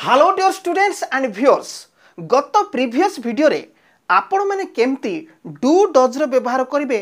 Hello dear students and viewers गत previous video रे आपण माने केमती डू डज रो व्यवहार करिवे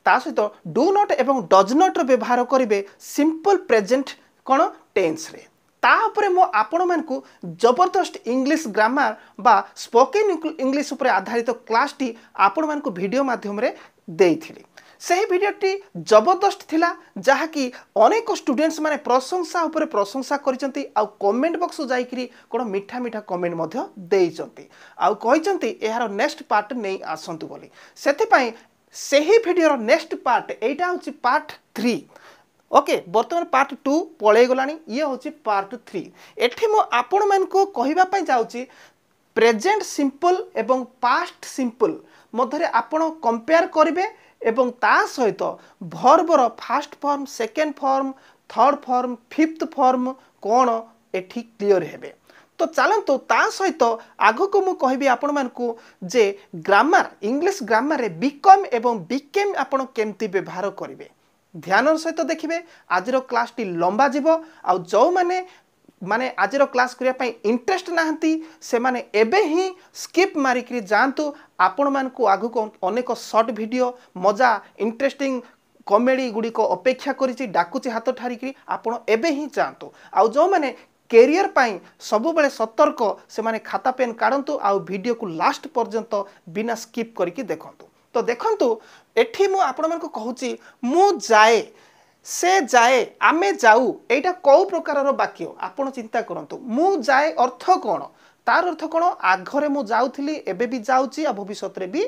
ता सहित डू नॉट एवं डज नॉट रो व्यवहार करिवे सिंपल प्रेजेंट कोन टेंस रे ता ऊपर मो आपण मानकु जबरदस्त इंग्लिश ग्रामर बा स्पोकन इंग्लिश ऊपर आधारित क्लास टी आपण मानकु वीडियो माध्यम रे देइथिली सही भिडियोटी जबरदस्त थिला जहाँकि अनेक स्टूडेंट्स माने प्रशंसा उपरे प्रशंसा करिसंती आ कमेंट बॉक्स जाइकरी कोन मीठा मीठा कमेंट मध्य देइसंती आ कहिसंती एहार नेक्स्ट पार्ट नै आसंतु बोली सेति पई सही भिडियोर नेक्स्ट पार्ट एटा होची पार्ट 3 ओके वर्तमान पार्ट 2 पळे गलानी ये होची पार्ट 3 एठी मो आपण मन को कहिबा पई जाउची प्रेजेंट सिंपल एवं पास्ट सिंपल मधरे आपण कंपेयर करिवे एवं ता सहित भर्बर first form second form third form fifth form कौन एठी क्लियर हेबे तो चलतु ता सहित आग को मु कहबी आपण मानकु जे ग्रामर इंग्लिश ग्रामर रे बिकम एवं बिकेम आपण केमती व्यवहार करिवे ध्यान सहित देखिबे आजिरो क्लास टी लंबा जीवो आ जो माने आजिरो क्लास करिया पई इंटरेस्ट नाहंती से माने एबे ही स्किप मारी करी जानतु आपण मानकु आगु को अनेक शॉर्ट वीडियो मजा इंटरेस्टिंग कॉमेडी गुडी को अपेक्षा करिछि डाकुछि हाथ ठारी करी आपण एबे ही जानतु आ जो माने कैरियर पाई सब बेले सतर्क से माने खाता पेन काढंतु आ वीडियो को लास्ट पर्यंत बिना स्किप करिकि देखंतु तो देखंतु एठी मु आपण मानकु कहूछि मु जाए से जाए आमे जाऊ एटा कौ प्रकार वाक्य आपण चिंता करंतु मु जाए अर्थ कोन तार अर्थ कोन आघरे मु जाउथिली एबे भी जाउची आ भविष्यत रे भी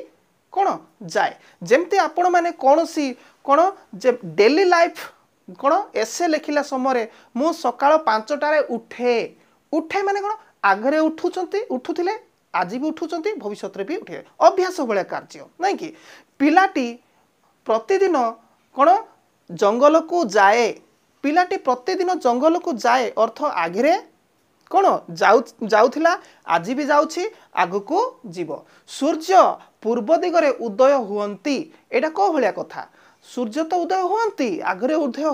कोन जाए जेमते आपण माने कोनसी कोन जे डेली लाइफ कोन एसे लेखिला समय मु सकाळ 5 टारे उठे उठे माने कोन आघरे उठुचंती उठुथिले आज भी उठुचंती भविष्यत रे भी उठे अभ्यास भले कार्य नै कि पिलाटी प्रतिदिन कोन जंगल को जाए पिलाटी प्रतिदिन जंगल को जाए अर्थ आगे कौन जाउथिला आज भी जाउछि आगु को जीव सूर्य पूर्व दिगरे उदय हुअंती एटा को भलिया कथा सूर्य तो उदय हुअंती आगरे उदय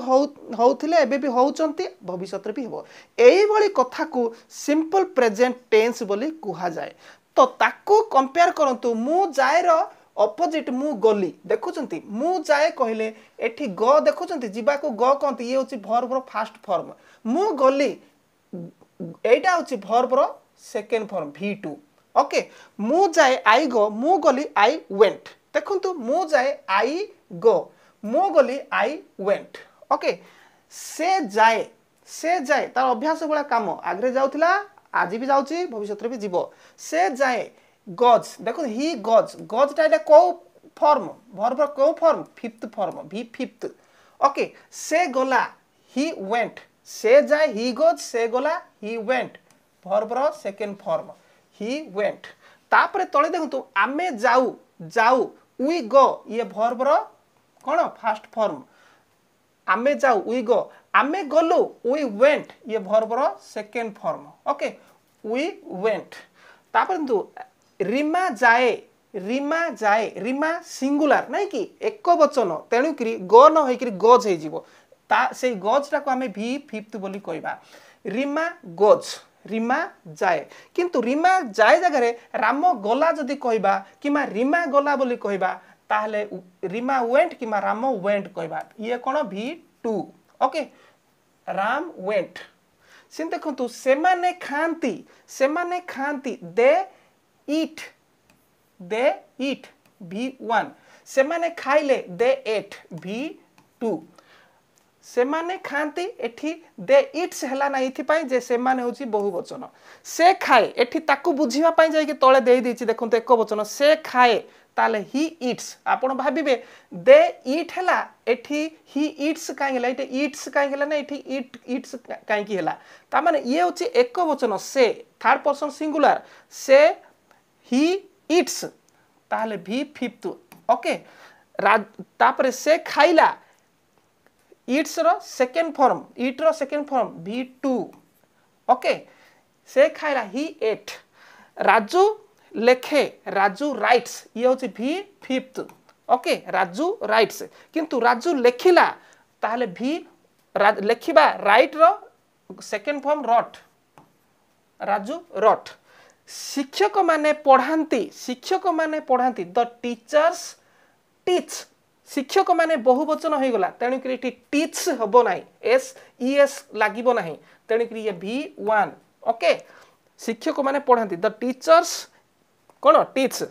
होउथिले एबे भी होउचंती भविष्यत रे भी हेबो एई भली कथा को सिंपल प्रेजेंट टेंस बोली कुहा जाए तो ताकू कंपेयर करंतु मु जाए रो ऑपोजिट मु गली देखुचंती मु जाए कहले एठी ग देखुचंती जीवा को ग कहंती ये होची वर्ब रो फर्स्ट फॉर्म मु गली एटा होची वर्ब रो सेकंड फॉर्म v2 ओके मु जाए आई गो मु गली आई वेंट देखंतु मु जाए आई गो मु गली आई वेंट ओके से जाए तार अभ्यास वाला काम आगरे जाउथिला आज भी जाउची भविष्यत रे भी जीवो से जाए गज देखो ही गज गज टा को फॉर्म वर्ब को फॉर्म फिफ्थ फॉर्म भी फिफ्थ ओके से गला ही वेंट से जाए ही गज से गला ही वेंट वर्ब रो सेकंड फॉर्म ही वेंट तापरे तळे देखंतु आमे जाऊ वी गो ये वर्ब रो कोन फर्स्ट फॉर्म आमे जाऊ वी गो आमे गलु वी वेंट ये वर्ब रो second form okay we went तापरे रिमा जाए रिमा सिंगुलर नहीं कि एक वचन तेणु करी ग न होई करी गज हे जीवो ता से गज टा को हमें भी फिफ्थ बोली कहबा रिमा गज रिमा जाए किंतु रिमा जाए जगह रे राम गला जदी कहबा किमा रिमा गला बोली कहबा ताहले रिमा वेंट किमा राम वेंट कहबा ये कोन v2 ओके राम वेंट सिन देखंतु सेमाने खांती दे ईट v1 सेमाने खाइले दे एट v2 सेमाने खांती एठी दे ईट्स हला ना इथि पई जे सेमाने होची बहुवचन से खाए एठी ताकू बुझिबा पई जाय कि तळे देई दिछि देखंतु एक वचन से खाए ताले ही ईट्स आपण भाबिबे दे ईट हला एठी ही ईट्स काई हला एठी ईट्स काई हला ना एठी ईट्स काई की हला ता माने ये होची एक वचन से थर्ड पर्सन सिंगुलर से ही ईट्स ताले भी फिफ्थ ओके तापरे से खाइला ईट्स रो सेकंड फॉर्म ईट रो सेकंड फॉर्म v2 ओके से खाइला ही एट राजू लेखे राजू राइट्स ये होची भी फिफ्थ ओके राजू राइट्स किंतु राजू लेखिला ताले भी लेखिबा राइट रो सेकंड फॉर्म रट राजू रट शिक्षक माने पढ़ाती द टीचर्स टीच शिक्षक माने बहुवचन हो गला तेणुक टीच हम ना एस ई एस लगे ना तेणुक ये V1 ओके शिक्षक माने पढ़ाती द टीचर्स कौन टीच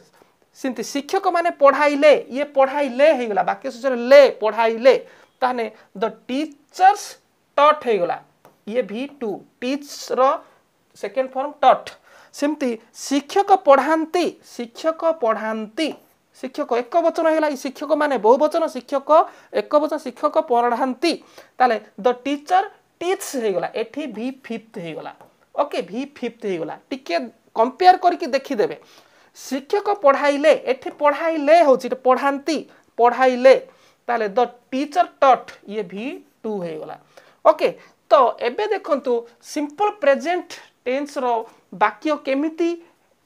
सिंती शिक्षक माने पढ़ाइले ये पढ़ाइले हो गला वाक्य सूचना ले पढ़ाइले ताने द टीचर्स टॉट हो गला ये V2 टीच रो सेकेंड फॉर्म टॉट सिमती शिक्षक पढ़ाती शिक्षक एक वचन होगा शिक्षक माने बहुवचन शिक्षक एक वचन शिक्षक पढ़ाती ताले द टीचर टीच होगा एठी V5 होगा ओके V5 होगा टिके कंपेयर करके देखिदेवे शिक्षक पढ़ाइले एठी पढ़ाइले होची पढ़ाती पढ़ाइले ताले द टीचर टॉट ये V2 होगा ओके तो एबे देखंतु सिंपल प्रेजेंट टेंस रो वाक्य केमिति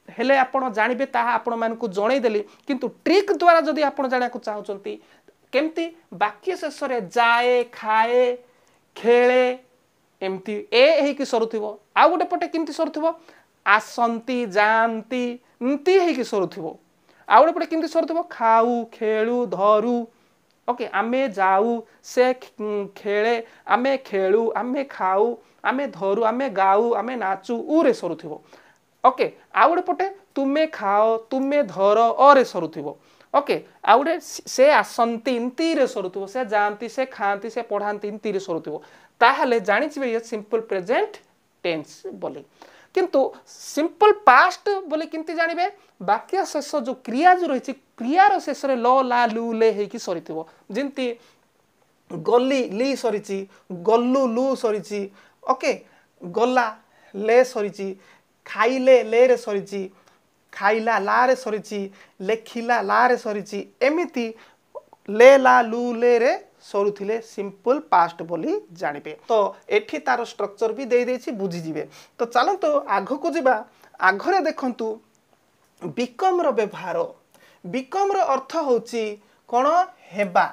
हेले आपण जानिबे ताहा आपण मानकु जणै देली किंतु ट्रिक द्वारा जदि आपण जानिया को चाहउचंती केमिति वाक्य शेष रे जाए खाए खेले एमती ए हे कि सरुथिबो आ गोटे पटे केमिति सरुथिबो आसंती जानती एमती हे कि सरुथिबो आ गोटे पटे केमिति सरुथिबो खाऊ खेलु धरू ओके आमे जाऊ से खेले आमे खेलु आमे खाऊ आमे धरू आमे गाऊ आमे नाचू उरे सरुथिबो ओके आ गोटे पटे तुमे खाओ तुमे धर अरे सरुथिबो ओके आ गोटे से आसंती इंती रे सरुथिबो से जानती से खाती से पढ़ाती इंती रे सरुथिबो ताहले जानिछबे ये सिंपल प्रेजेंट टेंस बोली किंतु सिंपल पास्ट बोली किंती जानिबे वाक्य शेष जो क्रिया जो रही क्रियार शेष रे ल ला लु ले हे कि सरिथिबो जिंती गली ली सरिची गल्लु लु सरिची ओके गला ले सरिची खाइले ले रे सरिची खाइला ला रे सरिची लेखिला ला रे सरिची एमिति ले ला लु ले रे सरुथिले सिंपल पास्ट बोली जानिबे तो एठी तार स्ट्रक्चर भी दे देछि बुझी जिवे तो चलो तो आगो को जिबा आघरे देखंतु बिकम रो व्यवहार बिकम रो अर्थ होची कोन हेबा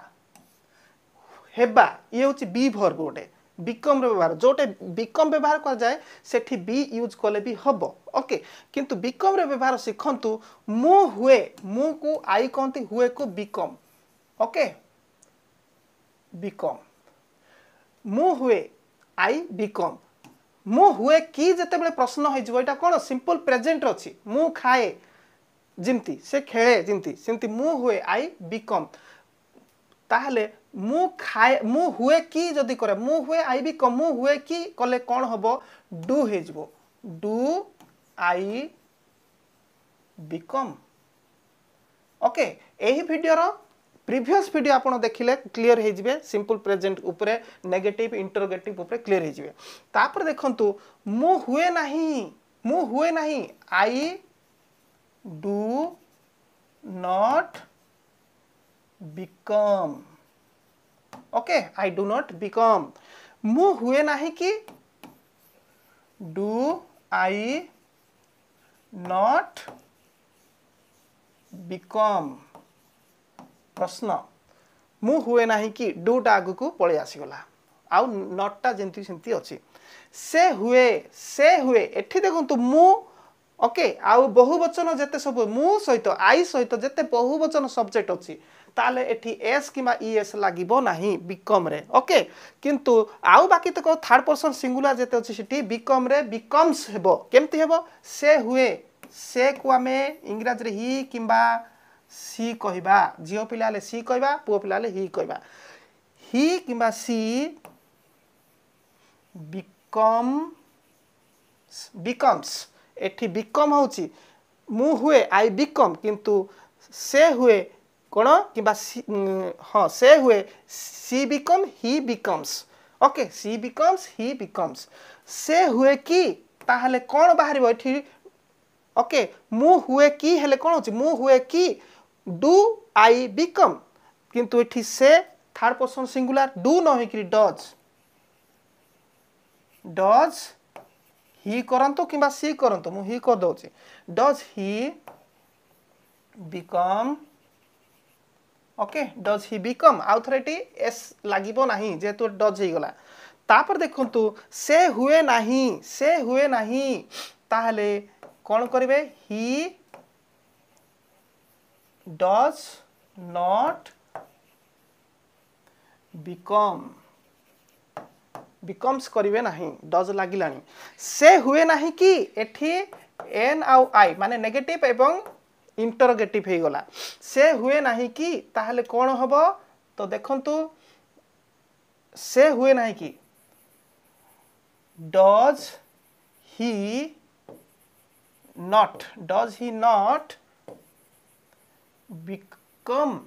हेबा ये होची बी वर्ब गोटे बिकम रो व्यवहार जोटे बिकम व्यवहार कर जाए सेठी बी यूज कले भी हबो ओके किंतु बिकम रो व्यवहार सिखंतु मु हुए मु को आई कहंती हुए को बिकम ओके बिकम मु हुए आई बिकम मु हुए कि जेतेबेले प्रश्न होई जबो एटा कोन सिंपल प्रेजेंट अछि मु खाए जिंती से खेले जिंती सिंती मु हुए आई बिकम ताहले मु खाए मु हुए कि जदि करे मु हुए आई बिकम मु हुए कि कले कोन हबो डू हे जबो डू आई बिकम ओके एही वीडियो रो प्रीवियस वीडियो आपण देखिले क्लियर हे जिवे सिंपल प्रेजेंट ऊपर नेगेटिव इंटरोगेटिव ऊपर क्लियर हे जिवे तापर देखंतु मु हुए नाही I do not become okay I do not become मु हुए नाही कि डू आई नॉट बिकम प्रश्न मु हुए नाही कि डू टा आगु को पळे आसीगला आउ नॉट टा जेंती सेंती अछि से हुए एठी देखंतु मु ओके आउ बहुवचन जेते सब मु सहित आई सहित जेते बहुवचन सब्जेक्ट अछि ताले एठी एस किमा ईएस लागिबो नाही बिकम रे ओके किंतु आउ बाकी तक थर्ड पर्सन सिंगुलर जेते अछि सेठी बिकम रे बिकम्स हेबो केमती हेबो से हुए से को हमें इंग्लिश रे ही किंबा सी कहबा जियो पिलाले सी कहबा पुओ पिलाले ही कहबा ही किंबा सी बिकम्स एठी बिकम होची मु हुए आई बिकम किंतु से हुए कोन किंबा हां से हुए she become he becomes okay she becomes he becomes से हुए कि ताहले कोन बाहरिबो एठी ओके मु हुए कि हेले कोन होची मु हुए कि डू आई बिकम किंतु एठी से थर्ड पर्सन सिंगुलर डू न होई डज ही करंतो किंबा सी करंतो मु ही कर दोची does he become okay does he become आउ थरेटी एस लागिबो नाही जेतु डज हे गला तापर देखंतु से हुए नाही ताहले कौन करेंगे he does not become becomes करेंगे नहीं डज लगिला से हुए नहीं कि एठी एन आउ आई माने नेगेटिव एवं इंटरोगेटिव हो गला से हुए नहीं कि ताहले कौन हम तो देखंतु से हुए नहीं कि डज ही नॉट बिकम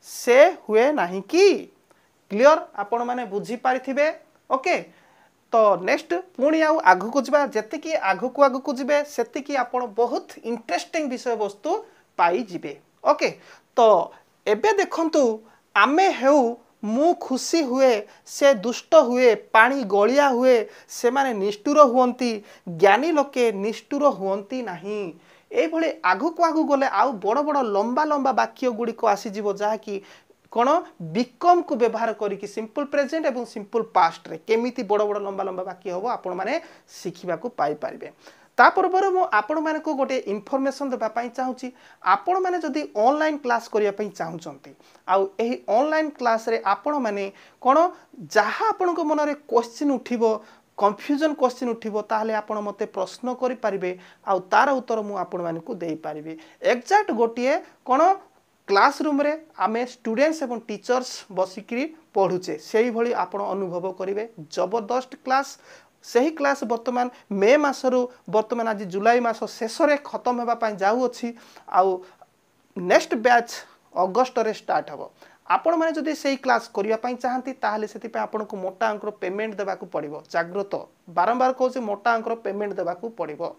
से हुए नहीं कि क्लियर आपण माने बुझी पारिथिबे ओके तो नेक्स्ट पुणी आगु को जावा जेतिकी आगु को जिबे सेतिकी आपण बहुत इंटरेस्टिंग विषय वस्तु पाई जिबे ओके तो एबे देखंतु आमे हेउ मु खुशी हुए से दुष्ट हुए पानी गलिया हुए से माने निष्ठुर हुअंती ज्ञानी लोके निष्ठुर हुअंती नहीं ए भले आगु गले आउ बड़ बड़ लंबा लंबा वाक्य गुडी को आसी जिवो जहा कि कौन बिकम को व्यवहार करिकी सिंपल प्रेजेंट एवं सिंपल पास्ट रे केमिति बड़ बड़ लंबा लंबा वाक्य होबो आपण माने शिखिबा को पाई पारिबे तापर मु आपण माने को गोटे इनफॉरमेशन देबा पई चाहूची आपण माने जदी ऑनलाइन क्लास करिया पई चाहूचंती आउ एही ऑनलाइन क्लास रे आपण माने कोन जहा आपण को मन रे क्वेश्चन उठिबो कंफ्यूजन क्वेश्चन उठिबो ताहले आपण मते प्रश्न करि पारिबे आउ तार उत्तर मु आपण माने को देई पारिबे एग्जैक्ट गोटिए कोन क्लासरूम रे आमे स्टूडेंट्स एवं टीचर्स बसिकरी पढुचे सेही भली आपण अनुभव करिवे जबरदस्त क्लास सही क्लास वर्तमान मे मासरू वर्तमान आज जुलाई मास शेष रे खत्म हेबा पई जाउ अछि आउ नेक्स्ट बैच अगस्त रे स्टार्ट हबो आपण माने जदी सही क्लास करिया पई चाहंती ताहले सेति पे आपण को मोटा अंकर पेमेंट देबा को पड़िबो जागृत बारंबार कहू छी मोटा अंकर पेमेंट देबा को पड़िबो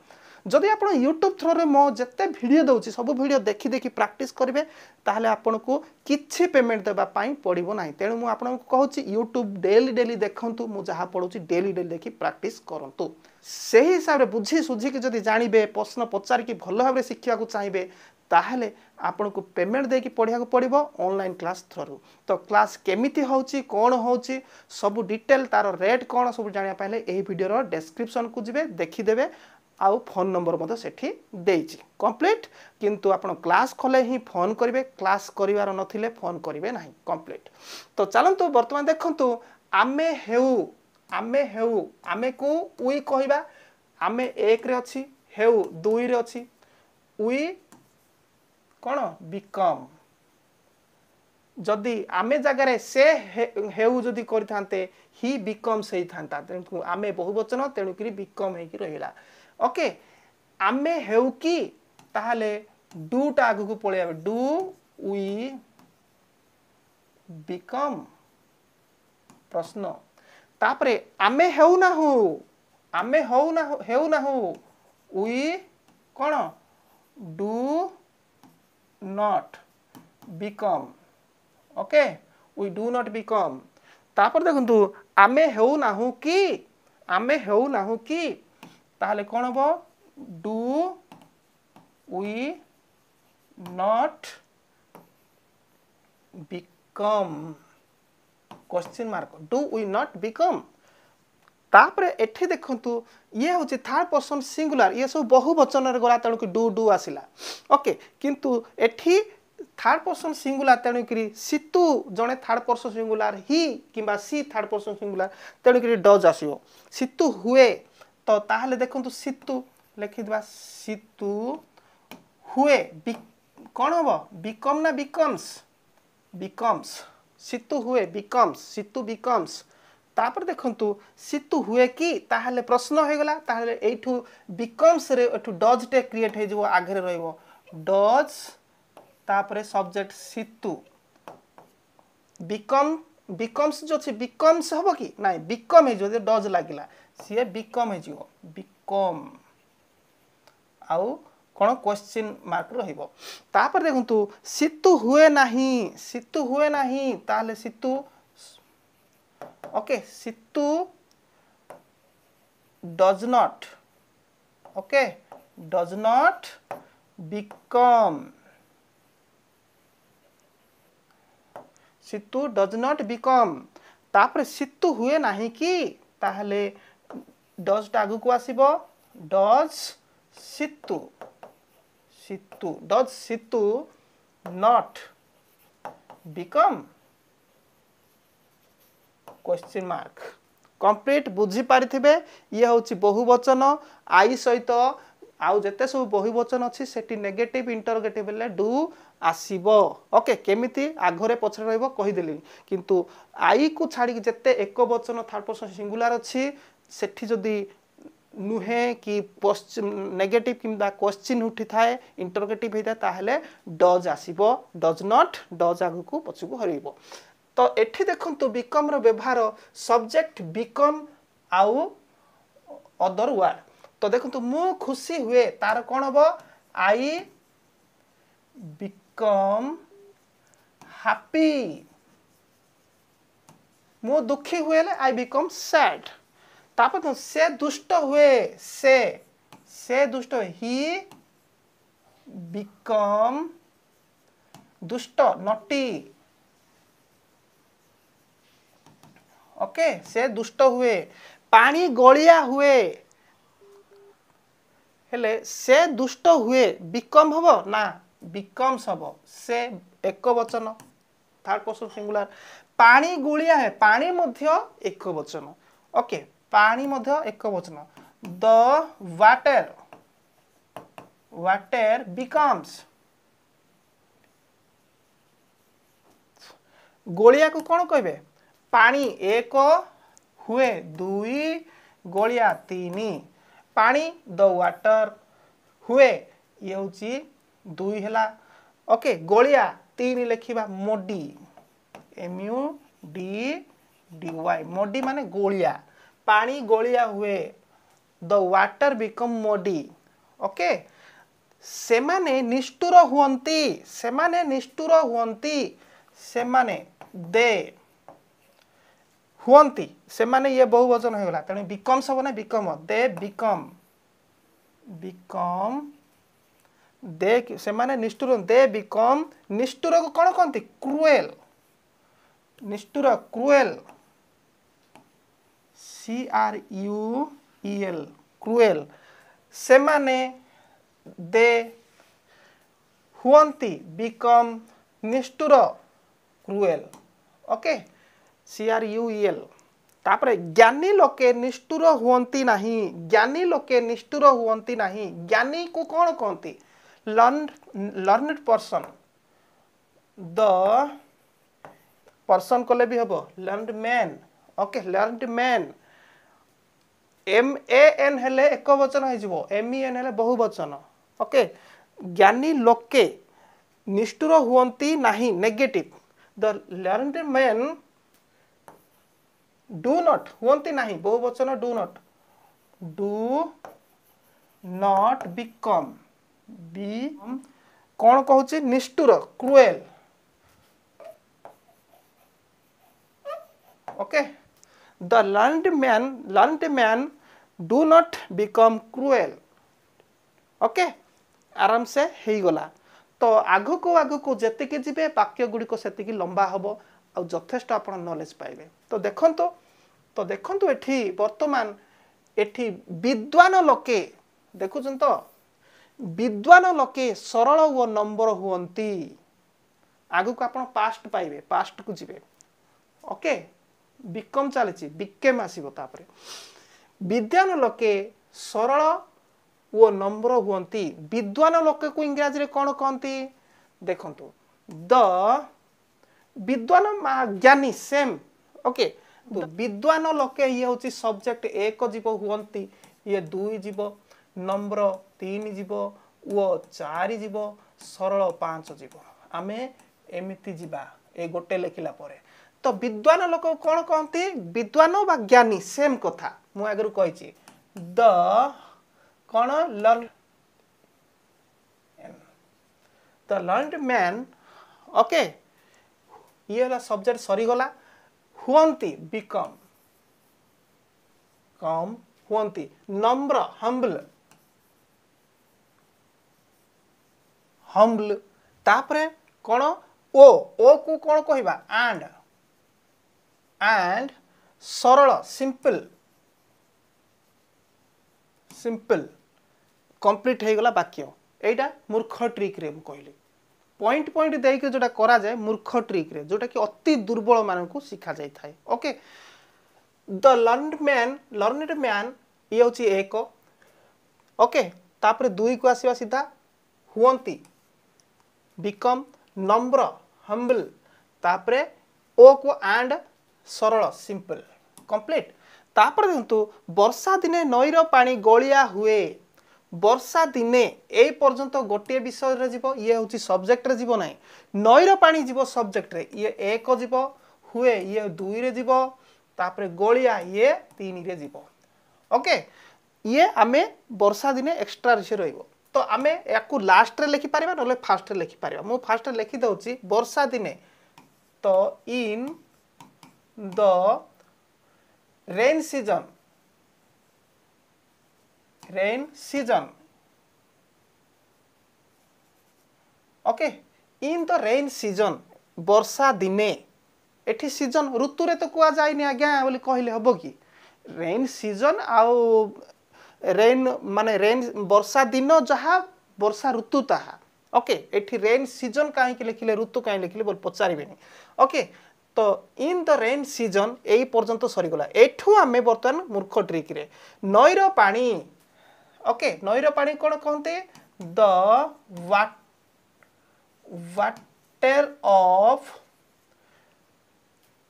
जदि आप यूट्यूब थ्रो रे मो जिते वीडियो दउची सब वीडियो देखि देखि प्रैक्टिस करिवे ताहले आपन को किछि पेमेंट देबा पई पड़िबो नाही तेनु मु आपन को कहूची यूट्यूब डेली देखंतु मु जहा पढुची डेली देखि प्रैक्टिस करंतु सही हिसाब रे बुझी सुझी कि जदि जानिबे प्रश्न पचार कि भलो भाबरे शिखिया को चाहिबे ताहले आपन को पेमेंट दे कि पढ़िया को पड़िबो ऑनलाइन क्लास थ्रू तो क्लास केमिति होउची कोन होउची सब डिटेल तार रेट कोन सब जानिया पहले एही वीडियो रो डिस्क्रिप्शन को जिवे देखि देबे आउ फोन नंबर मते सेठी देइची कंप्लीट किंतु आपण क्लास खोले ही फोन करिवे क्लास करिवार नथिले फोन करिवे नाही कंप्लीट तो चलंतु वर्तमान देखंतु आमे हेउ आमे को उई कहिबा आमे एक रे अछि हेउ दुई रे अछि उई कोन बिकम जदि आमे जगह से हेउ जदि करिथांते ही बिकम सही थांता तेनु आमे बहुवचन तेनु कि बिकम हे कि रहिला ओके आमे हेउ कि ताहले डू टा आगु को पळे आबे डू वी बिकम प्रश्न तापरे आमे हेउ ना हो वी कोन do not become okay we do not become तापर देखंतु आमे हेउ ना कि ताहले कौन हम do we not become question mark do we not become तापरे एठी देखंतु ये होची थर्ड पर्सन सिंगुलर ये सब बहुवचन रे गला तेणु कि डू आसिला ओके किंतु एठी थर्ड पर्सन सिंगुलर तेणु कि सितु जने थर्ड पर्सन सिंगुलर ही किबा सी थर्ड पर्सन सिंगुलर तेणु कि डज आसीओ सितु हुए तो ताहले देखंतु सितु लिखि दिबा सितु हुए कोन हबो बिकम ना बिकम्स सितु हुए बिकम्स सितु बिकम्स तापर देखंतु सितु हुए कि ताहले प्रश्न हो गला ताहले एठू बिकम्स रे एठू डज टे क्रिएट हे जबो आगे रे रहइबो डज तापरे सब्जेक्ट सितु बिकम्स जो छी बिकम्स हबो कि नाही बिकम हे जो डज लागिला सी बिकम हे जिवो बिकम आउ कोन क्वेश्चन मार्क रहइबो तापर देखंतु सितु हुए नाही ताले सितु ओके सितु does not okay does not become सितु डज नॉट बिकम तापर सितु हुए नाही कि ताहले डज टा आगु को आसीबो डज सितु सितु डज सितु not become question mark complete बुझी पारिथिबे ये होची बहुवचन आई सहित आउ जते सब बहुवचन अछि सेठी नेगेटिव इंटरोगेटिव ले डू आसीबो ओके केमिति आघरे पछरे रहइबो कहि देली किंतु आई को छाडी जते एक वचन थर्ड पर्सन सिंगुलर अछि सेठी जदी नुहे कि नेगेटिव किंबा क्वेश्चन उठी थाए इंटरोगेटिव हेता ताहले डज आसीबो डज नॉट डज आगु को पछकु हरिबो तो एठी देखंतु बिकम रो व्यवहार सब्जेक्ट बिकम आउ अदर वर्ड तो देखंतु मु खुशी हुए तार कोन हबो आई बिकम हैप्पी मु दुखी हुए ले आई बिकम सैड तापर तो से दुष्ट हुए से दुष्ट हुए ही बिकम दुष्ट नॉटी ओके से दुष्ट हुए पानी गलिया हुए हेले से दुष्ट हुए बिकम हबो ना बिकम्स हबो से एक वचन थर्ड पर्सन सिंगुलर पानी गुलिया है पानी मध्य एक वचन ओके पानी मध्य एक वचन द वाटर बिकम्स गोलिया को कौन कहबे पानी एक हुए दुई गोलिया तीन पानी द वाटर हुए ये होची दुई हला ओके गोलिया तीन लिखिबा मोडी M U D D Y मोडी माने गोलिया पानी गोलिया हुए द वाटर बिकम मोडी ओके सेमाने निष्ठुर हुअंती सेमाने दे हुअंती से माने ये बहुवचन हो गला तने बिकम सब ना बिकम दे बिकम दे से माने निष्ठुर दे बिकम निष्ठुर को कोन कहंती क्रूएल निष्ठुर cruel C R U E L cruel से माने दे हुअंती बिकम निष्ठुर क्रूएल ओके CRUEL तापरे ज्ञानी लोके निष्ठुर हुअंती नाही ज्ञानी लोके निष्ठुर हुअंती नाही ज्ञानी को कौन कहंती लर्नड पर्सन द पर्सन कोले भी हबो learned man okay learned man MAN हेले एक वचन हो जिवो MEN हेले बहुवचन ओके ज्ञानी लोके निष्ठुर हुअंती नाही negative the learned man do not हुअंती नाही बहुवचन डू नॉट बिकम बी कौन कहूची निष्ठुर cruel okay the learned man do not become cruel okay आराम से हेई गला तो आगु को जेतिकी जिबे वाक्य गुडी को सेतिकी लंबा हबो आ जथेष्ट आपण नॉलेज पाइबे तो देखंतु एठी वर्तमान एठी विद्वान लोके देखुछन तो विद्वान लोके सरल ओ नंबर हुअंती आगु को आपण पास्ट पाइबे पास्ट को जिबे ओके बिकम चलीची बिकेम आसीबो तापरे विद्वान लोके सरल ओ नंबर हुअंती विद्वान लोके को इंग्रजी रे कोन कहंती देखंतु द विद्वान ज्ञानी सेम ओके तो विद्वान लोके ये होची सब्जेक्ट एक जीव हुअंती ये दुई जीव नंबर तीन जीव ओ चार जीव सरल पांच जीव आमे एमिति जीवा ए गोटे लेखिला परे तो विद्वान लोक कोन कहंती विद्वान बा ज्ञानी सेम कथा मु आगरु कहिची द कोन लर्नड मैन ओके ये वाला सब्जेक्ट सरी गला हुअंती बिकम कम हुअंती नम्र हम्बल तापरे कोन ओ को कोन कहिबा एंड सरल सिंपल सिंपल कंप्लीट हो गला वाक्य एटा मूर्ख ट्रिक रे मु कहली पॉइंट पॉइंट देके जोटा करा जाए मूर्ख ट्रिक रे जोटा कि अति दुर्बल मान को शिखा जाय थाए ओके द लर्नड मैन ये होची एक ओके तापर दुई को आसीबा सीधा हुअंती बिकम नम्र हम्बल तापर ओ को एंड सरल सिंपल कंप्लीट तापर देखंतु वर्षा दिने नईर पानी गलिया हुए वर्षा दिने ए पर्यंत गोटे विषय रे जीव ये होची सब्जेक्ट रे जीव नाही नईर पानी जीव सब्जेक्ट रे ये एक जीव हुए ये दुई रे जीव तापर गलिया ये तीन रे जीव ओके ये आमे वर्षा दिने एक्स्ट्रा रे रहइबो तो आमे याकू लास्ट रे लिखि पारिबा नले फास्ट रे लिखि पारिबा मु फास्ट रे लिखि दउची वर्षा दिने तो in the rain season okay in the rain season वर्षा दिने एठी सीजन ऋतु रे तो कुआ जाइनी आज्ञा बोली कहले हबो कि रेन सीजन आउ रेन माने रेन वर्षा दिन जहा वर्षा ऋतु ताहा ओके एठी रेन सीजन काहे कि लिखिले ऋतु काहे लिखिले बोल पचारिबेनी ओके तो इन द रेन सीजन एई पर्यंत सरी गला एठू आमे बर्तमान मूर्ख ट्रिक रे नईर पानी ओके नईर पानी कोन कहते द वाटर ऑफ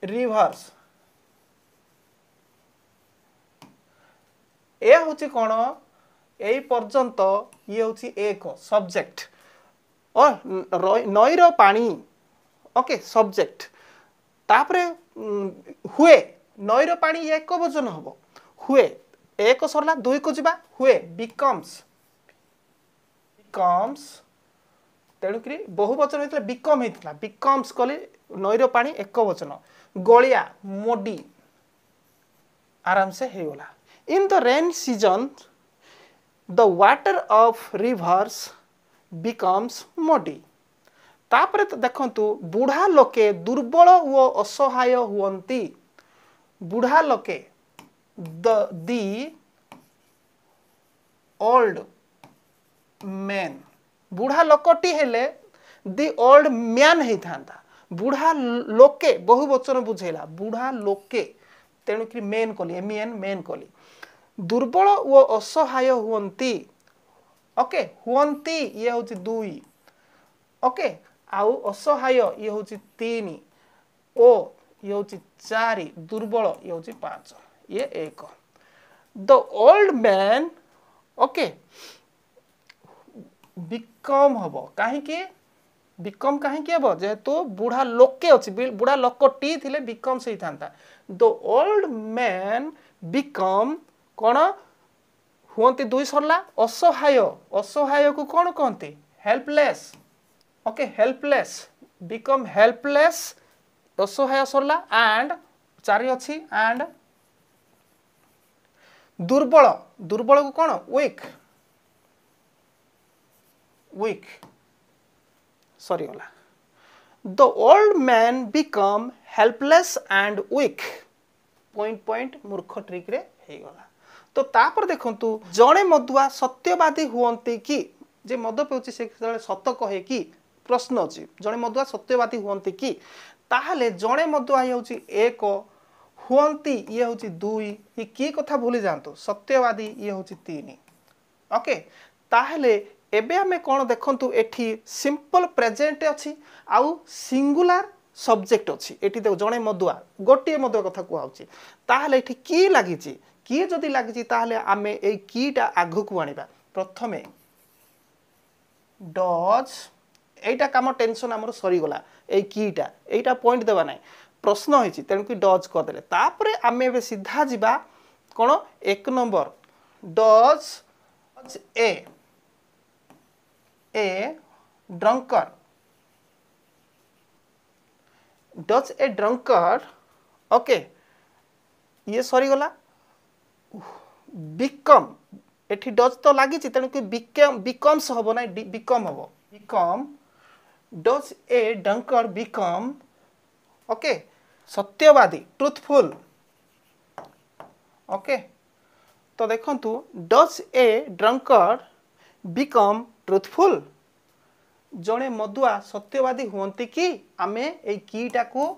रिवर्स ए होची कोन एई पर्यंत ये होची एक सब्जेक्ट और नईर पानी ओके सब्जेक्ट तापरे हुए नईर पानी एक वचन हबो हुए एक सरला दुई को जिबा हुए बिकम्स तेणुकरी बहु वचन होइतला बिकम होइतला बिकम्स कले नईर पानी एक वचन गलिया मोडी आराम से हे होला इन the rain season the water of reverse becomes मोडी तापरे देखंतु बुढ़ा लोके दुर्बल व असहाय हुअंती बुढ़ा लोके दी ओल्ड मैन बुढ़ा लोकटी हेले दी ओल्ड मैन ही थांता बुढ़ा लोके बहु वचन बुझेला बुढ़ा लोके तेणुकरी मेन कली एमिएन मेन कली दुर्बल व असहाय हुअंती ओके हुअंती ये होची दुई ओके आउ असहाय ये होची तीन ओ ये होची चारि दुर्बल ये होची पांच ये एक the old man okay become हबो काहे कि बिकम काहे कि हबो जेहेतु बुढ़ा लोके अछि बुढ़ा लोकटी थिले बिकम सही थांता द ओल्ड मैन बिकम कोन हुंती दुई सरला असहाय असहाय को कोन कहंती helpless okay helpless become helpless असहाय सरला एंड चारि अछि एंड दुर्बल दुर्बल को कोन वीक सॉरी होला the old man become helpless and weak point मूर्ख ट्रिक रे हे गला तो तापर देखंतु जणे मधुआ सत्यवादी हुअंती कि जे मद पेउची से सत कहे कि प्रश्न अछि जणे मधुआ सत्यवादी हुअंती कि ताहले जणे मधुआ हेउची एक हुअंती ये होची दुई ये की कथा भूली जानतो सत्यवादी ये होची तीन ओके ताहले एबे हमें कोन देखंतु एठी सिंपल प्रेजेंट अछि आउ सिंगुलर सब्जेक्ट अछि एठी देखो जणे मधुआ गोटे मधुआ कथा को आउची ताहले एठी की लागिची की जदी लागिची ताहले आमे ए कीटा आगु को आनिबा प्रथमे डज एटा काम टेंशन हमर सरी गला ए कीटा एटा पॉइंट देबा नै प्रश्न होइची तेणु कि डज कर देले तापरे आमे बे सीधा जिबा कोन एक number does a drunker does a drunker okay ये सरी गला बिकम एठी डज तो लागि छि तेणु कि बिकम्स हबो ना बिकम हबो become does a drunker become okay सत्यवादी ट्रुथफुल ओके तो देखंतु does a drunkard become truthful जड़े मदुआ सत्यवादी हुंती कि आमे ए कीटा को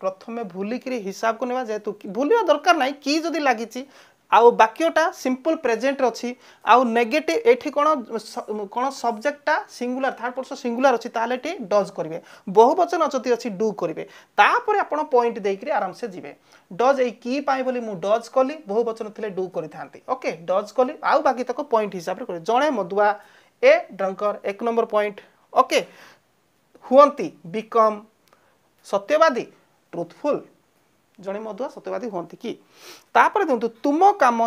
प्रथमे भूलिक हिसाब को नेबा जेतु भूलिया दरकार नाही की जदी लागिची आउ वाक्यटा सिंपल प्रेजेंट अच्छी आउ नेगेटिव एठी कोन सब्जेक्टटा सिंगुलर थर्ड पर्सन सिंगुलर अच्छी ताले टी डज करिवे बहुवचन अचती अच्छी डू करिवे तापर आपण पॉइंट देकरी आराम से जिवे डज ए की पाई बोली मु डज कली बहुवचन थिले डू करि थांती ओके डज कली आउ बाकी तक पॉइंट हिसाब रे करे जणे मदुआ ए ड्रंकर एक नंबर पॉइंट ओके हुंती बिकम सत्यवादी ट्रुथफुल जड़े मधुआ सत्यवादी हुंती कि तापर देखो तुम काम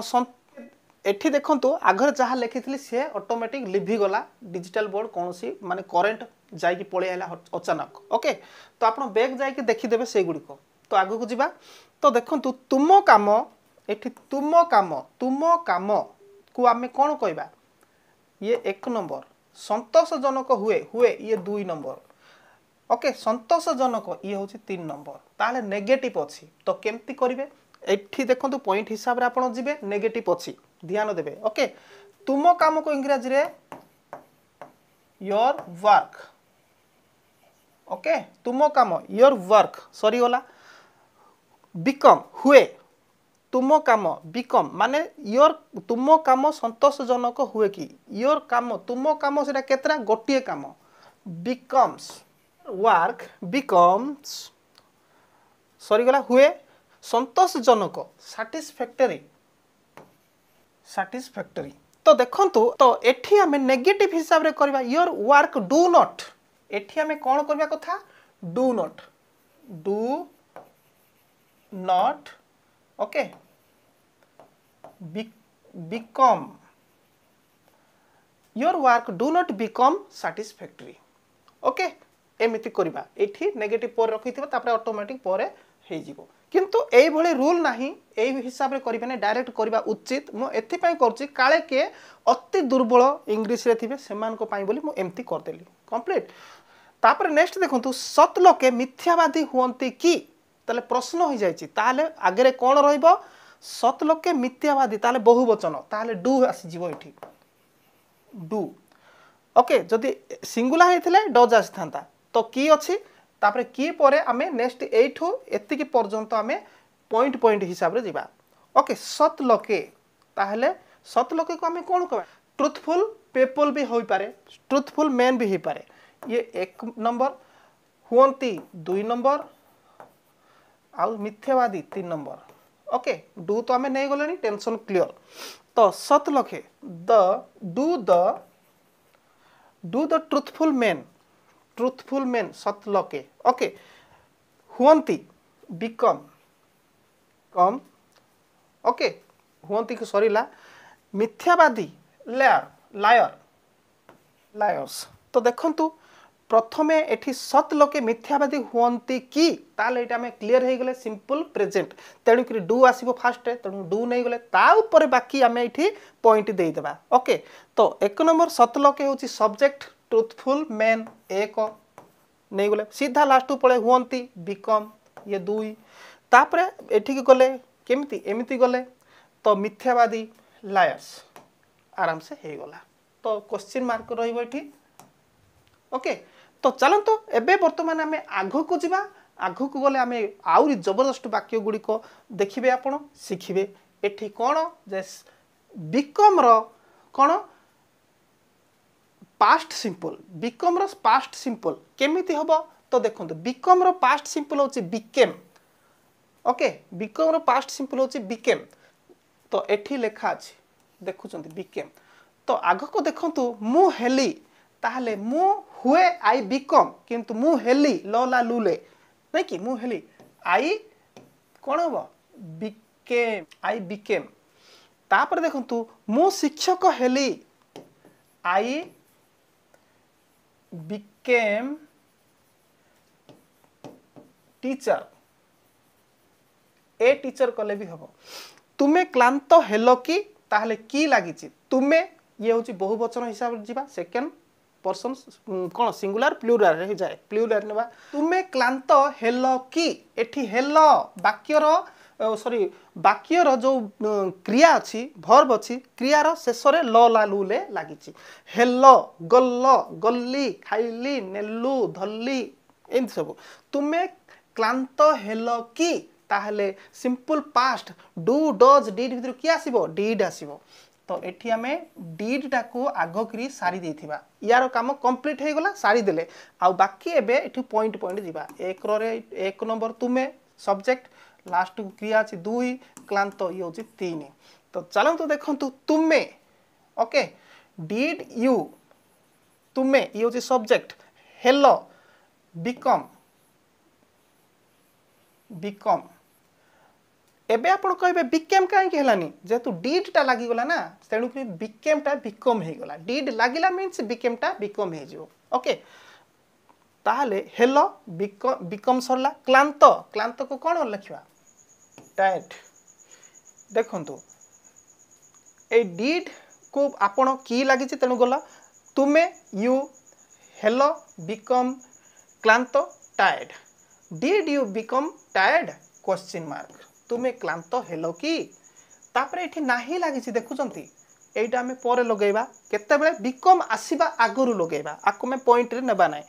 एठी देखंतु आगर जहाँ लिखी सी ऑटोमेटिक लिभि गला डिजिटल बोर्ड कौन सी माने करेंट जाइकी पळै आला अचानक ओके तो आपण बैग जाइकी देखिदेबे से गुडी को तो आगु को जिबा तो देखंतु तुम काम एठी तुम काम को आमे कोन कहबा ये एक नंबर संतोषजनक हुए हुए ये दुई नंबर ओके संतोषजनक ये हूँ 3 नंबर ताले नेगेटिव अच्छी तो केमती करेंगे एठी देखो पॉइंट हिसाब रे आपण जिबे नेगेटिव अच्छी ध्यान देबे ओके तुम काम को इंग्रजी रे योर वर्क ओके तुम काम योर वर्क सॉरी गला बिकम हुए तुम काम बिकम माने योर तुम काम संतोषजनक हुए कि योर काम तुम काम सेटा केतरा गोटिए काम बिकम्स वर्क बिकम्स सॉरी गला हुए संतोषजनक सैटिस्फैक्टरी तो देखंतु तो एठी हमें नेगेटिव हिसाब रे करबा योर वर्क डू नॉट एठी हमें कोन करबा कथा do not okay become your work do not become satisfactory okay एमिति करबा एठी नेगेटिव पर रखिथिबा तापर ऑटोमेटिक पर हे जिवो किंतु एई भली रूल नाही एई हिसाब रे करबा ने डायरेक्ट करबा उचित मो एथि पई करछि काळे के अति दुर्बल इंग्लिश रे थिबे सेमान को पई बोली मो एमिति कर देली कंप्लीट तापर नेक्स्ट देखंतु सत लोके मिथ्यावादी हुंती कि ताले प्रश्न हो जायछि ताले आगे कोन रहइबो सत लोके मिथ्यावादी ताले बहुवचन ताले डू आसी जीवो एठी डू ओके जदि सिंगुलर हेथिले डज आसी थांता तो की अछि तापर की परे आमे नेक्स्ट एठो एतिकी पर्यंत आमे पॉइंट पॉइंट हिसाब रे जिबा ओके सत लोके ताहले सत लोके को आमे कोन कहबा ट्रुथफुल पीपल भी होई पारे ट्रुथफुल मैन भी होई पारे ये एक नंबर हुंती 2 नंबर आउ मिथ्यावादी 3 नंबर ओके डू तो आमे नहीं गलेनी टेंशन क्लियर तो सत लखे डू द ट्रुथफुल मैन सत लखे ओके हुंती बिकम कम ओके हुंती को सरीला मिथ्यावादी लायर्स तो देखंतु प्रथमे एठी सत लोके मिथ्यावादी हुंती कि ताले एटा में क्लियर हे गले सिंपल प्रेजेंट तेणु कि डू आसीबो फास्ट तेणु डू नहीं गले ता ऊपर बाकी आमे एठी पॉइंट देई देबा ओके तो एक नंबर सत लोके होची सब्जेक्ट ट्रुथफुल मैन एक नहीं गले सीधा लास्ट पळे हुंती बिकम ये दुई तापरे एठी के गले केमिति एमिति गले तो मिथ्यावादी लायर्स आराम से हे गला तो क्वेश्चन मार्क रहिबो एठी ओके तो चलतो एबे वर्तमान आमे आगो को जिबा आगो को गले आमे आउरी जबरदस्त वाक्य गुडी को देखिबे आपण सिखिबे एठी कोन जे बिकम रो कोन पास्ट सिंपल बिकम रो पास्ट सिंपल केमिति हबो तो देखंतु बिकम रो पास्ट सिंपल होची बिकेम ओके बिकम रो पास्ट सिंपल होची बिकेम तो एठी लेखा अछि देखुचंती बिकेम तो आगो को देखंतु मु हेली ताहले मु हुए आई बिकम किंतु मु हेली लला लुले नहीं कि मु हेली आई कोन हबो बिकेम आई बिकेम तापर देखंतु मु शिक्षक हेली I became teacher a teacher कले भी हबो तुमे क्लांत हेलो कि ताहले की लागिछि तुमे ये होची बहुवचन हिसाब जिबा सेकंड पर्सन कौन सिंगुलर प्लूराल रे जाए प्लूराल नेबा तुमे क्लांत हेलो कि एठी हेलो वाक्यर सॉरी वाक्यर जो क्रिया अच्छी भर्ब अच्छी क्रियार शेष में ल ला लु ले लगी हेल गल गली खाइली नेलु धरली एमती सब तुम्हें क्लांत हेल कि ताहले simple past do does did भितर किए आसीबो डिड आसीबो तो एठी आमे डिड टाको आगो करी सारी देथिबा यार काम कंप्लीट हे गला सारी देले आ बाकी एबे एठी पॉइंट पॉइंट जीवा एक रे एक नंबर तुम्हें सब्जेक्ट लास्ट को क्रिया अछि 2 क्लांत ये होछि 3 तो चलो तो देखंतु तुम्हें ओके डिड यू तुम्हें ये होछि सब्जेक्ट हेलो बिकम बिकम एबे आपण कहबे बिकेम काहे के हलानी जेतु डिड टा लागि गला ना तेणु कि बिकेम टा बिकम हे गला डिड लागिला मींस बिकेम टा बिकम हे जिवो ओके ताहले हेलो बिकम सरला क्लांत क्लांत को कोन लिखिबा टायर्ड देखंतु ए डिड को आपण की लागि छि तेणु गला तुमे यू हेलो बिकम क्लांत tired did you become tired question mark तुम्हें क्लांत हेलो कि तापरे एठी नाही लागिछि देखुचंती एटा हमें परे लगेबा केते बेले बिकम आसीबा आगरु लगेबा आको में पॉइंट रे नेबा नाही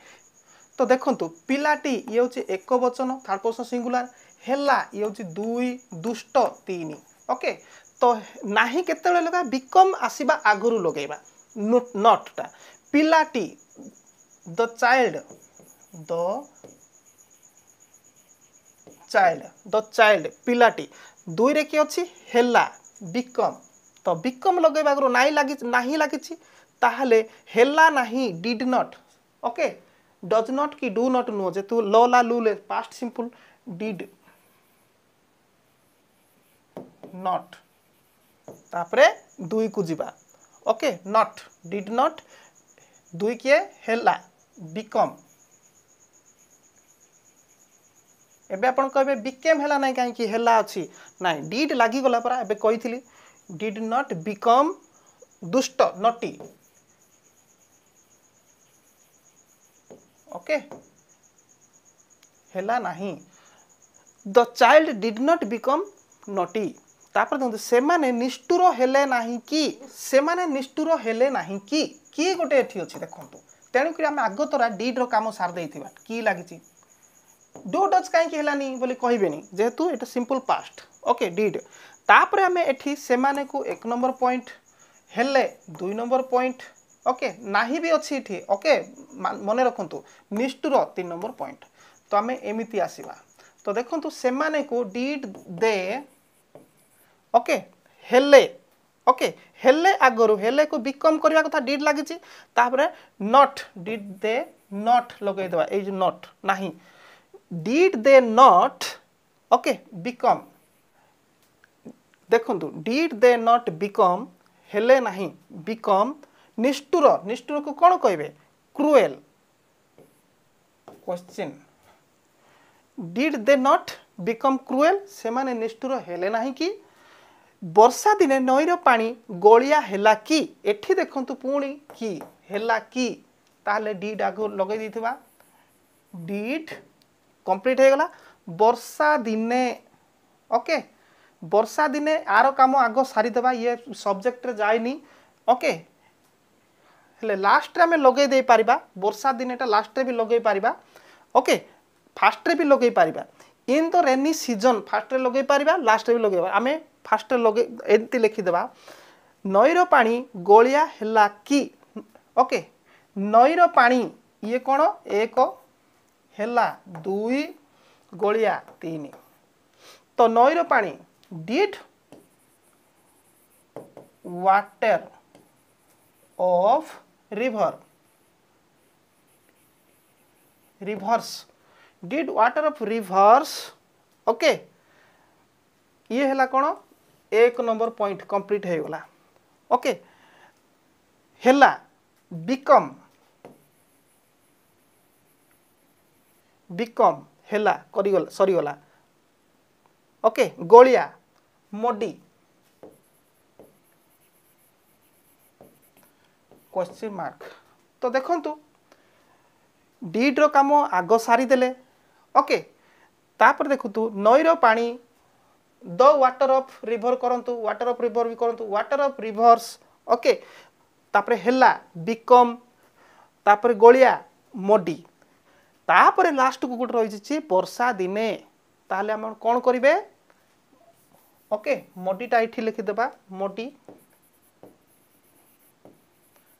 तो देखंतु पिलाटी ये होछि एक वचन थर्ड पर्सन सिंगुलर हेला ये होछि 2 दुष्ट 3 ओके तो नाही केते बेले लगा बिकम आसीबा आगरु लगेबा नॉट टा पिलाटी द चाइल्ड पिलाटी 2 रे की अछि हेला बिकम तो बिकम लगेबा आगरु नाही लागिछि ताहले हेला नाही did not okay does not की डू नॉट नो जेतु ल ला लु ले पास्ट सिंपल डिड नॉट तापरे 2 को जीवा ओके नॉट डिड नॉट 2 के हेला बिकम एबे आपण कहबे बिकेम हेला नाही काहे कि हेला अछि नाही डिड लागि गला परा एबे कहिथिली डिड नॉट बिकम दुष्ट नॉटी ओके हेला नाही the child did not become naughty तापर देखो से माने निष्ठुर हेले नाही कि से माने निष्ठुर हेले नाही कि गोटे एठी अछि देखंतु तेणु कि हम आगो तोरा डिड रो काम सार देइथिबा कि लागिछि डू डज काहे कि हेलानी बोली कहिबेनी जेहेतु एटा सिंपल पास्ट ओके डिड तापर हमें एठी से माने को 1 नंबर पॉइंट हेले 2 नंबर पॉइंट ओके नाही भी अछि एठी ओके मने रखंतु निष्ठुर 3 नंबर पॉइंट तो हमें एमिति आसीबा तो देखंतु से माने को डिड दे ओके हेले ओके हेले आगरु हेले को बिकम करबा कथा डिड लागिछि तापरे नॉट डिड दे नॉट लगे देबा ए जो नॉट नाही did they not okay become देखंतु डिड दे नॉट बिकम हेले नाही बिकम निष्ठुर निष्ठुर को कोन कहबे cruel question did they not become cruel से माने निष्ठुर हेले नाही कि वर्षा दिने नईर पानी गोलिया हेला कि एठी देखंतु पुणी कि हेला कि ताले डिड आगो लगे दिथिबा डिड कंप्लीट हे गला वर्षा दिने ओके वर्षा दिने आरो काम आगो सारी देबा ये सब्जेक्ट रे जायनी ओके हेले लास्ट रे हमें लगे दे पारिबा वर्षा दिनेटा लास्ट रे भी लगे पारिबा ओके फास्ट रे भी लगे Paribas in the rainy season fast रे लगे पारिबा लास्ट रे भी लगे आमे फास्ट लगे एंती लिखि देबा नईर पानी गोलिया हेला कि ओके नईर पानी ये कोन एक हेला 2 गोलिया 3 तो नईर पानी did water of reverse did water of reverse okay ये हेला कोन 1 नंबर पॉइंट कंप्लीट हे गला ओके हेला बिकम हेला करी गला सरी गला ओके गोलिया मोडी क्वेश्चन मार्क तो देखंतु डिड रो काम आगो सारी देले ओके तापर देखंतु नईर पानी द वाटर ऑफ रिवर करंतु वाटर ऑफ रिवर भी करंतु वाटर ऑफ रिवर्स ओके तापरे हेला बिकम तापरे गोलिया मडी तापरे लास्ट को गोटे रही वर्षा दिने ताहले हम कौन करिवे ओके मडीटा ये लिखिदेबा मडी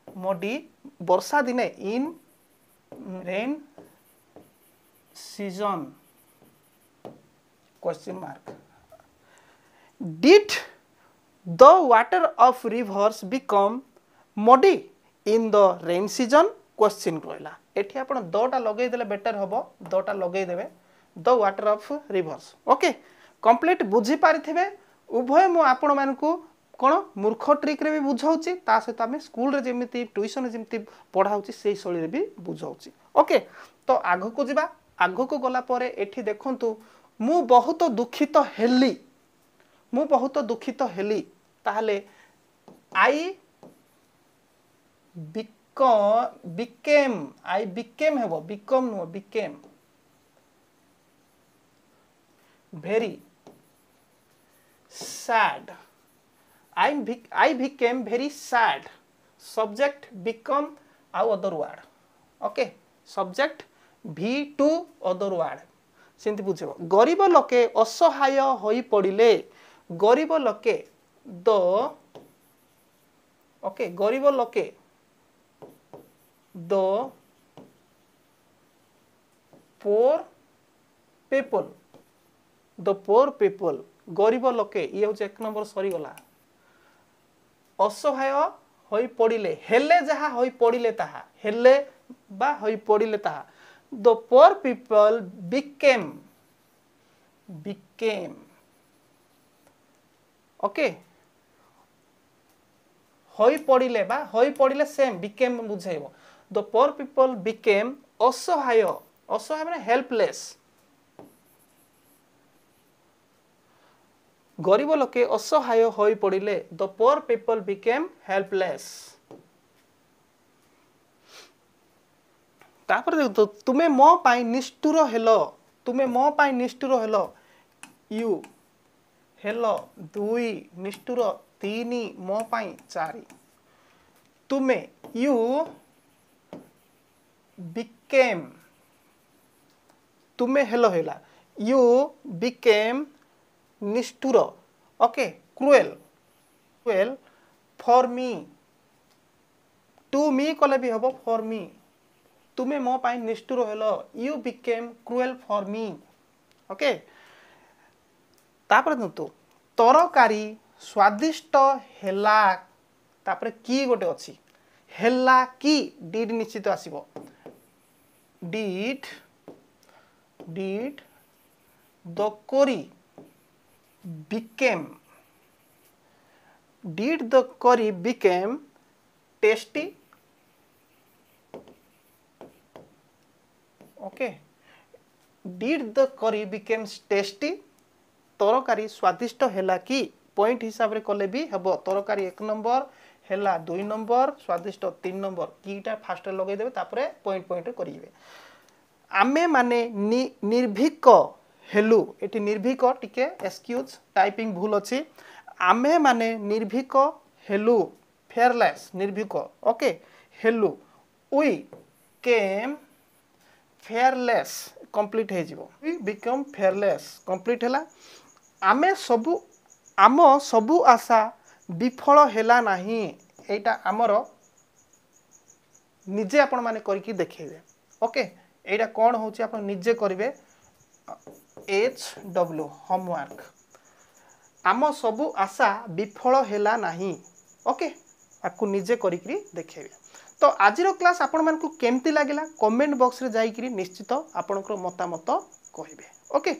मडी वर्षा दिने in rain season question mark did the water of rivers become muddy in the rain season question रहा एठी आपण दटा लगे देले बेटर हबो दटा लगे देबे the water of reverse okay complete बुझी पारिथिबे उभय मु आपण मानकू कोन मूर्ख ट्रिक रे भी बुझाउची ता सहित आमे स्कूल रे जेमिति ट्यूशन जेमिति पढ़ाउची सेही शैली रे भी बुझाउची ओके तो आगो को जिबा आगो को गला परे एठी देखंतु मु बहुत दुखित हेली मु बहुत दुखित हेली ताहले आई became I became हेबो become no became very sad I became very sad subject become ଆଉ other word okay subject v to other word सेंति बुझेबो गरीब लोके असहाय होई पड़िले गरीब लोके द ओके गरीब लोके the poor people गरीब लोके ये हूँ एक नंबर सरी गला असहाय होई पड़िले हेले जहा होई पड़िले ताहा हेले बा होई पड़िले ताहा the poor people became okay होई पड़िले बा होई पड़िले सेम became बुझाइबो the poor people became असहाय असहाय माने हेल्पलेस गरीब लोके असहाय होई पड़िले the poor people became helpless तापर देखो तुमे मो पाई निष्ठुर हेलो तुमे मो पाई निष्ठुर हेलो यू हेलो दुई निष्ठुर तीनी मो पाई चारि तुमे यू became तुमे हेलो हेला यू became निष्ठुर okay cruel for me to me कले भी हबो फॉर मी तुमे मो पाई निष्ठुर हेलो you became cruel for me okay तापर दंतु तरकारी स्वादिष्ट हेला तापर की गोटे अछि हेला की डिड निश्चित आसीबो डिड द करी became did the curry became tasty okay did the curry becomes tasty तरकारी स्वादिष्ट हेला कि पॉइंट हिसाब रे कले भी हबो तरकारी 1 नंबर हेला 2 नंबर स्वादिष्ट 3 नंबर कीटा फास्ट लगे देबे तापरे पॉइंट पॉइंट करिवे आमे माने निर्भीक हेलु एटी निर्भीक टिके एक्सक्यूज टाइपिंग भूल अछि आमे माने निर्भीक हेलु फेयरलेस निर्भीक ओके हेलु वी केम फेयरलेस कंप्लीट हे जिवो वी बिकम फेयरलेस कंप्लीट हैला आमे सबु आम सबु आशा विफल हैला नाही एटा आमर निजे आपण माने करके देखेबे ओके एटा कोन होची आपण निजे करिवे HW होमवर्क आम सबु आशा विफल हैला नाही ओके आकु निजे करिकरी देखेबे तो आजिरो क्लास आपण मानकु केमती लागिला कमेंट बॉक्स रे जाई करी निश्चित आपनकर मतामत कहिबे ओके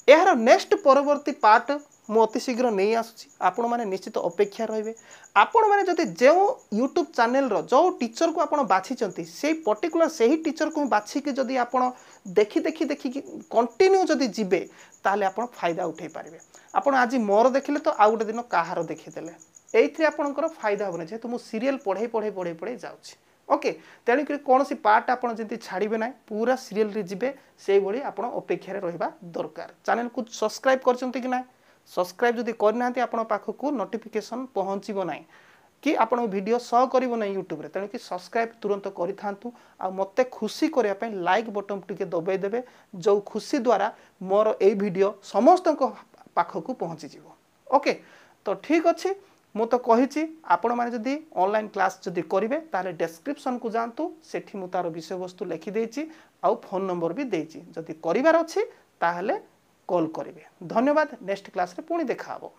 एहार नेक्स्ट परवर्ती पार्ट मु अति शीघ्र नहीं आसुची आपण माने निश्चित अपेक्षा रहिबे आपण माने जति जे YouTube चैनल रो जो टीचर को आपण बाछि चंती सेही पर्टिकुलर सेही टीचर को बाछि के जदी आपण देखि कंटिन्यू जदी जिबे ताले आपण फायदा उठै पारिबे आपण आज मोर देखिले तो आ गुटे दिन काहार देखि देले एइथि आपणकर फायदा होबने जे तुम सीरियल पढ़े जाउछि ओके तेणु कि कौन सी पार्ट आपन जंती छाड़िबे ना पूरा सीरियल रे जिबे सेही बडी आपन अपेक्षा रे रहबा दरकार चैनल को सब्सक्राइब करचंती कि ना सब्सक्राइब जदि करना आपण पाखक नोटिफिकेशन पहुँचब ना कि आपण वीडियो शो करिवो ना यूट्यूब रे तेणु कि सब्सक्राइब तुरंत करि थांतु आ मते खुशी करिया पे लाइक बटन टिके दबाई देबे जो खुशी द्वारा मोर ए वीडियो समस्त पाखक पहुँची जीवो ओके तो ठीक अछि मु तो कहिछि आपण माने जदि ऑनलाइन क्लास जदि करिवे ताले डिस्क्रिप्शन को जानतु सेठी मु तार विषय वस्तु लिखि देछि आ फोन नंबर भी देछि जदि करिवार अछि ताहले कॉल करिवे धन्यवाद नेक्स्ट क्लास रे पुणी देखा हबो।